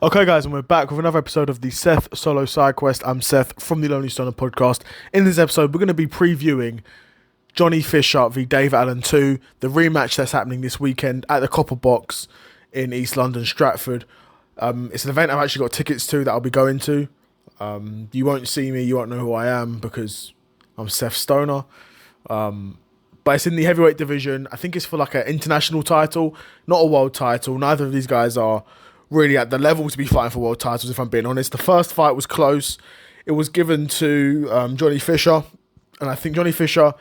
Okay, guys, and we're back with another episode of the Seth Solo Side Quest. I'm Seth from the Lonely Stoner podcast. In this episode, we're going to be previewing Johnny Fisher v Dave Allen 2, the rematch that's happening this weekend at the Copper Box in East London, Stratford. It's an event I've actually got tickets to that I'll be going to. You won't see me, you won't know who I am because I'm Seth Stoner. But it's in the heavyweight division. I think it's for like an international title, not a world title. Neither of these guys are really at the level to be fighting for world titles, if I'm being honest. The first fight was close. It was given to Johnny Fisher. And I think Johnny Fisher,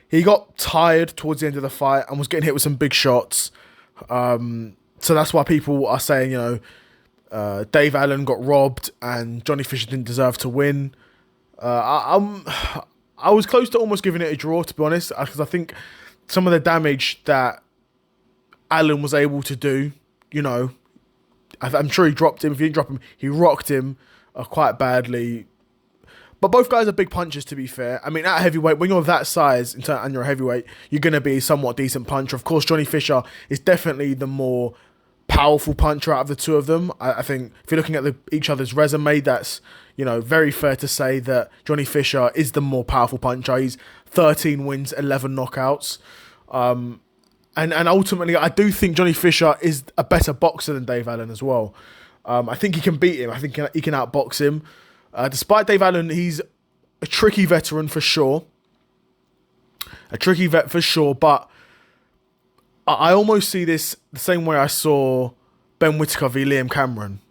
he got tired towards the end of the fight and was getting hit with some big shots. So that's why people are saying, Dave Allen got robbed and Johnny Fisher didn't deserve to win. I was close to almost giving it a draw, to be honest, because I think some of the damage that Allen was able to do, I'm sure he dropped him. If he didn't drop him, he rocked him quite badly. But both guys are big punchers, to be fair. I mean, at heavyweight, when you're that size and you're a heavyweight, you're going to be a somewhat decent puncher. Of course, Johnny Fisher is definitely the more powerful puncher out of the two of them. I think if you're looking at each other's resume, that's very fair to say that Johnny Fisher is the more powerful puncher. He's 13 wins, 11 knockouts. And ultimately, I do think Johnny Fisher is a better boxer than Dave Allen as well. I think he can beat him. I think he can outbox him. Despite Dave Allen, he's a tricky veteran for sure. A tricky vet for sure, but I almost see this the same way I saw Ben Whittaker v Liam Cameron.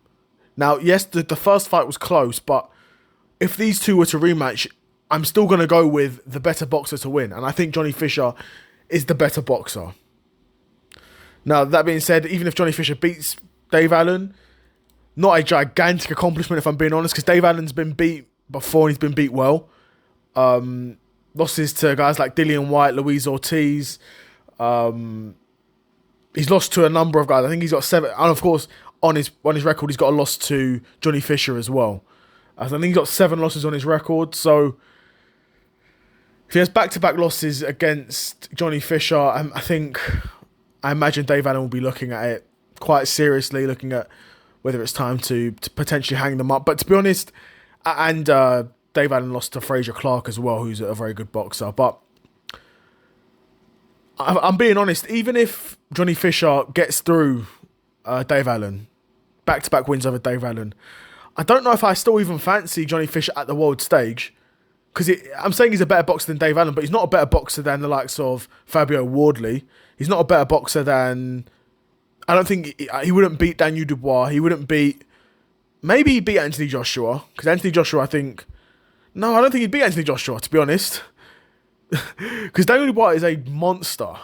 Now, yes, the first fight was close, but if these two were to rematch, I'm still going to go with the better boxer to win. And I think Johnny Fisher is the better boxer. Now, that being said, even if Johnny Fisher beats Dave Allen, not a gigantic accomplishment if I'm being honest, because Dave Allen's been beat before and he's been beat well. Losses to guys like Dillian White, Luis Ortiz. He's lost to a number of guys. I think he's got 7. And of course, on his record, he's got a loss to Johnny Fisher as well. I think he's got 7 losses on his record. So if he has back-to-back losses against Johnny Fisher, I imagine Dave Allen will be looking at it quite seriously, looking at whether it's time to potentially hang them up. But to be honest, and Dave Allen lost to Fraser Clark as well, who's a very good boxer. But I'm being honest, even if Johnny Fisher gets through Dave Allen, back-to-back wins over Dave Allen, I don't know if I still even fancy Johnny Fisher at the world stage. Because I'm saying he's a better boxer than Dave Allen, but he's not a better boxer than the likes of Fabio Wardley. He's not a better boxer than... I don't think... He wouldn't beat Daniel Dubois. He wouldn't beat... Maybe he'd beat Anthony Joshua. Because Anthony Joshua, I think... No, I don't think he'd beat Anthony Joshua, to be honest. Because Daniel Dubois is a monster.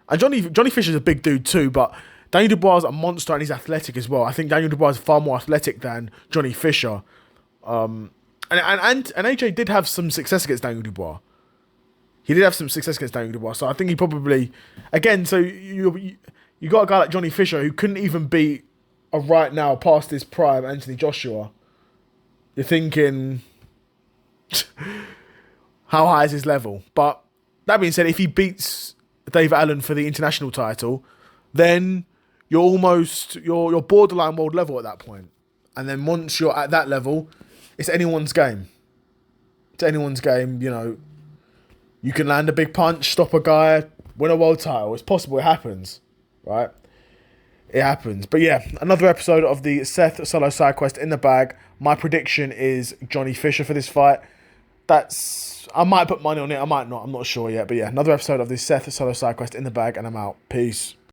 And Johnny Fisher's a big dude too, but Daniel Dubois is a monster and he's athletic as well. I think Daniel Dubois is far more athletic than Johnny Fisher. And AJ did have some success against Daniel Dubois. He did have some success against Daniel Dubois. So I think he probably... Again, so you got a guy like Johnny Fisher who couldn't even beat a right now past his prime Anthony Joshua. You're thinking... how high is his level? But that being said, if he beats Dave Allen for the international title, then you're borderline world level at that point. And then once you're at that level, it's anyone's game. It's anyone's game, You can land a big punch, stop a guy, win a world title. It's possible. It happens, right? It happens. But yeah, another episode of the Seth Solo Side Quest in the bag. My prediction is Johnny Fisher for this fight. I might put money on it. I might not. I'm not sure yet. But yeah, another episode of the Seth Solo Side Quest in the bag, and I'm out. Peace.